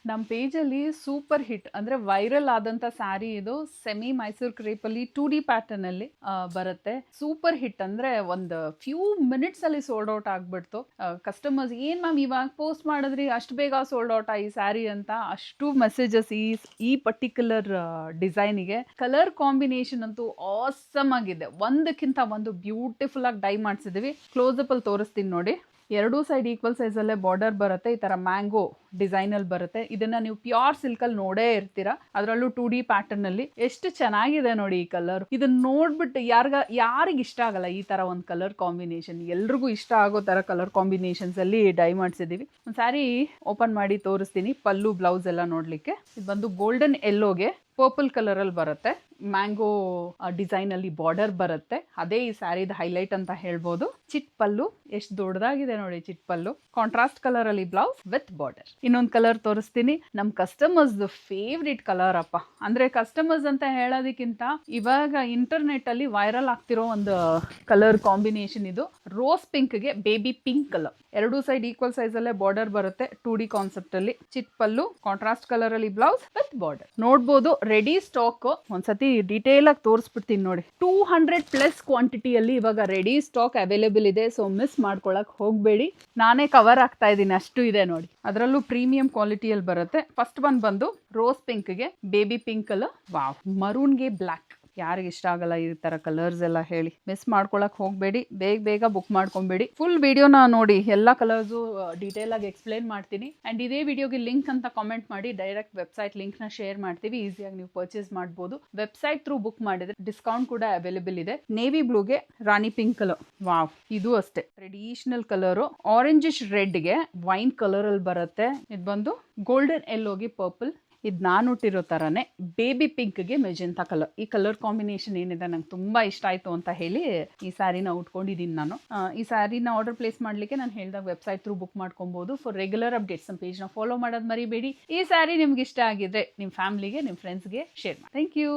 ನಮ್ಮ ಪೇಜಲ್ಲಿ super hit ಅಂದರೆ viral ಆದಂಥ ಸ್ಯಾರಿ ಇದು ಸೆಮಿ ಮೈಸೂರು ಕ್ರೇಪಲ್ಲಿ 2D ಪ್ಯಾಟರ್ನಲ್ಲಿ ಬರುತ್ತೆ. ಸೂಪರ್ ಹಿಟ್ ಅಂದರೆ ಒಂದು ಫ್ಯೂ ಮಿನಿಟ್ಸಲ್ಲಿ ಸೋಲ್ಡ್ ಔಟ್ ಆಗಿಬಿಡ್ತು. ಕಸ್ಟಮರ್ಸ್ ಏನು ಮ್ಯಾಮ್ ಇವಾಗ ಪೋಸ್ಟ್ ಮಾಡಿದ್ರಿ ಅಷ್ಟು ಬೇಗ ಸೋಲ್ಡ್ ಔಟ್ ಈ ಸ್ಯಾರಿ ಅಂತ ಅಷ್ಟು ಮೆಸೇಜಸ್ ಈ ಪರ್ಟಿಕ್ಯುಲರ್ ಡಿಸೈನಿಗೆ. ಕಲರ್ ಕಾಂಬಿನೇಷನ್ ಅಂತೂ ಆಸಮ್ ಆಗಿದೆ. ಒಂದಕ್ಕಿಂತ ಒಂದು ಬ್ಯೂಟಿಫುಲ್ ಆಗಿ ಡೈ ಮಾಡಿಸಿದ್ದೀವಿ. ಕ್ಲೋಸಪ್ ಅಲ್ಲಿ ತೋರಿಸ್ತೀನಿ ನೋಡಿ. ಎರಡೂ ಸೈಡ್ ಈಕ್ವಲ್ ಸೈಜಲ್ಲೇ ಬಾರ್ಡರ್ ಬರುತ್ತೆ. ಈ ಥರ ಮ್ಯಾಂಗೋ ಡಿಸೈನಲ್ಲಿ ಬರುತ್ತೆ. ಇದನ್ನು ನೀವು ಪ್ಯೂರ್ ಸಿಲ್ಕಲ್ಲಿ ನೋಡೇ ಇರ್ತೀರಾ, ಅದರಲ್ಲೂ 2D ಪ್ಯಾಟರ್ನಲ್ಲಿ. ಎಷ್ಟು ಚೆನ್ನಾಗಿದೆ ನೋಡಿ ಈ ಕಲರ್. ಇದನ್ನ ನೋಡ್ಬಿಟ್ಟು ಯಾರಿಗೆ ಇಷ್ಟ ಆಗಲ್ಲ ಈ ಥರ ಒಂದು ಕಲರ್ ಕಾಂಬಿನೇಷನ್? ಎಲ್ರಿಗೂ ಇಷ್ಟ ಆಗೋ ಥರ ಕಲರ್ ಕಾಂಬಿನೇಷನ್ಸಲ್ಲಿ ಡೈ ಮಾಡಿಸಿದ್ದೀವಿ. ಒಂದು ಸ್ಯಾರಿ ಓಪನ್ ಮಾಡಿ ತೋರಿಸ್ತೀನಿ. ಪಲ್ಲು ಬ್ಲೌಸ್ ಎಲ್ಲ ನೋಡಲಿಕ್ಕೆ. ಇದು ಬಂದು ಗೋಲ್ಡನ್ ಎಲ್ಲೋಗೆ ಪರ್ಪಲ್ ಕಲರಲ್ಲಿ ಬರುತ್ತೆ. ಮ್ಯಾಂಗೋ ಡಿಸೈನಲ್ಲಿ ಬಾರ್ಡರ್ ಬರುತ್ತೆ. ಅದೇ ಈ ಸ್ಯಾರಿದ ಹೈಲೈಟ್ ಅಂತ ಹೇಳ್ಬೋದು. ಚಿಟ್ ಪಲ್ಲು ಎಷ್ಟು ದೊಡ್ಡದಾಗಿದೆ ನೋಡಿ. ಚಿಟ್ ಪಲ್ಲು ಕಾಂಟ್ರಾಸ್ಟ್ ಕಲರ್ ಅಲ್ಲಿ ಬ್ಲೌಸ್ ವಿತ್ ಬಾರ್ಡರ್. ಇನ್ನೊಂದು ಕಲರ್ ತೋರಿಸ್ತೀನಿ. ನಮ್ಮ ಕಸ್ಟಮರ್ಸ್ ಫೇವ್ರೇಟ್ ಕಲರ್ ಅಪ್ಪ. ಅಂದ್ರೆ ಕಸ್ಟಮರ್ಸ್ ಅಂತ ಹೇಳೋದಕ್ಕಿಂತ ಇವಾಗ ಇಂಟರ್ನೆಟ್ ಅಲ್ಲಿ ವೈರಲ್ ಆಗ್ತಿರೋ ಒಂದು ಕಲರ್ ಕಾಂಬಿನೇಷನ್ ಇದು. ರೋಸ್ ಪಿಂಕ್ ಗೆ ಬೇಬಿ ಪಿಂಕ್ ಕಲರ್. ಎರಡೂ ಸೈಡ್ ಈಕ್ವಲ್ ಸೈಜ್ ಅಲ್ಲೇ ಬಾರ್ಡರ್ ಬರುತ್ತೆ. 2D ಕಾನ್ಸೆಪ್ಟ್ ಅಲ್ಲಿ. ಚಿಟ್ ಪಲ್ಲು ಕಾಂಟ್ರಾಸ್ಟ್ ಕಲರ್ ಅಲ್ಲಿ ಬ್ಲೌಸ್ ವಿತ್ ಬಾರ್ಡರ್. ನೋಡ್ಬೋದು ರೆಡಿ ಸ್ಟಾಕ್. ಒಂದ್ಸತಿ ಡೀಟೇಲ್ ಆಗಿ ತೋರಿಸ್ಬಿಡ್ತೀನಿ ನೋಡಿ. 200+ ಕ್ವಾಂಟಿಟಿಯಲ್ಲಿ ಇವಾಗ ರೆಡಿ ಸ್ಟಾಕ್ ಅವೈಲೇಬಲ್ ಇದೆ. ಸೊ ಮಿಸ್ ಮಾಡ್ಕೊಳಕ್ ಹೋಗ್ಬೇಡಿ. ನಾನೇ ಕವರ್ ಆಗ್ತಾ ಇದ್ದೀನಿ, ಅಷ್ಟು ಇದೆ ನೋಡಿ. ಅದರಲ್ಲೂ ಪ್ರೀಮಿಯಂ ಕ್ವಾಲಿಟಿಯಲ್ಲಿ ಬರುತ್ತೆ. ಫಸ್ಟ್ ಒನ್ ಬಂದು ರೋಸ್ ಪಿಂಕ್ಗೆ ಬೇಬಿ ಪಿಂಕ್ ಕಲರ್. ವಾವ್. ಮರೂನ್ಗೆ ಬ್ಲ್ಯಾಕ್. ಯಾರಿಗೆ ಇಷ್ಟ ಆಗಲ್ಲ ಈ ತರ ಕಲರ್ಸ್ ಎಲ್ಲ ಹೇಳಿ. ಮಿಸ್ ಮಾಡ್ಕೊಳಕ್ ಹೋಗ್ಬೇಡಿ. ಬೇಗ ಬುಕ್ ಮಾಡ್ಕೊಂಬೇಡಿ. ಫುಲ್ ವಿಡಿಯೋನ ನೋಡಿ. ಎಲ್ಲ ಕಲರ್ಸು ಡೀಟೇಲ್ ಆಗಿ ಎಕ್ಸ್ಪ್ಲೇನ್ ಮಾಡ್ತೀನಿ. ಅಂಡ್ ಇದೇ ವಿಡಿಯೋಗೆ ಲಿಂಕ್ ಅಂತ ಕಾಮೆಂಟ್ ಮಾಡಿ. ಡೈರೆಕ್ಟ್ ವೆಬ್ಸೈಟ್ ಲಿಂಕ್ ನ ಶೇರ್ ಮಾಡ್ತೀವಿ. ಈಸಿಯಾಗಿ ನೀವು ಪರ್ಚೇಸ್ ಮಾಡ್ಬೋದು. ವೆಬ್ಸೈಟ್ ಥ್ರೂ ಬುಕ್ ಮಾಡಿದ್ರೆ ಡಿಸ್ಕೌಂಟ್ ಕೂಡ ಅವೈಲೇಬಲ್ ಇದೆ. ನೇವಿ ಬ್ಲೂಗೆ ರಾಣಿ ಪಿಂಕ್ ಕಲರ್. ವಾವ್. ಇದು ಅಷ್ಟೇ ಟ್ರೆಡಿಷನಲ್ ಕಲರು. ಆರೆಂಜಿಶ್ ರೆಡ್ಗೆ ವೈನ್ ಕಲರ್ ಅಲ್ಲಿ ಬರುತ್ತೆ. ಇದು ಬಂದು ಗೋಲ್ಡನ್ ಎಲ್ಲೋಗಿ ಪರ್ಪಲ್. ಇದು ನಾನು ಹುಟ್ಟಿರೋ ಥರನೇ ಬೇಬಿ ಪಿಂಕ್ಗೆ ಮೆಜೆಂಟಾ ಕಲರ್. ಈ ಕಲರ್ ಕಾಂಬಿನೇಷನ್ ಏನಿದೆ ನಂಗೆ ತುಂಬ ಇಷ್ಟ ಆಯಿತು ಅಂತ ಹೇಳಿ ಈ ಸ್ಯಾರಿನ ಉಟ್ಕೊಂಡಿದ್ದೀನಿ ನಾನು. ಈ ಸ್ಯಾರಿನ ಆರ್ಡರ್ ಪ್ಲೇಸ್ ಮಾಡಲಿಕ್ಕೆ ನಾನು ಹೇಳಿದಾಗ ವೆಬ್ಸೈಟ್ ಥ್ರೂ ಬುಕ್ ಮಾಡ್ಕೊಬೋದು. ಫಾರ್ ರೆಗ್ಯುಲರ್ ಅಪ್ಡೇಟ್ಸ್ ನಮ್ಮ ಪೇಜ್ನ ಫಾಲೋ ಮಾಡೋದು ಮರಿಬೇಡಿ. ಈ ಸ್ಯಾರಿ ನಿಮ್ಗೆ ಇಷ್ಟ ಆಗಿದ್ರೆ ನಿಮ್ಮ ಫ್ಯಾಮಿಲಿಗೆ, ನಿಮ್ಮ ಫ್ರೆಂಡ್ಸ್ಗೆ ಶೇರ್ ಮಾಡಿ. Thank you.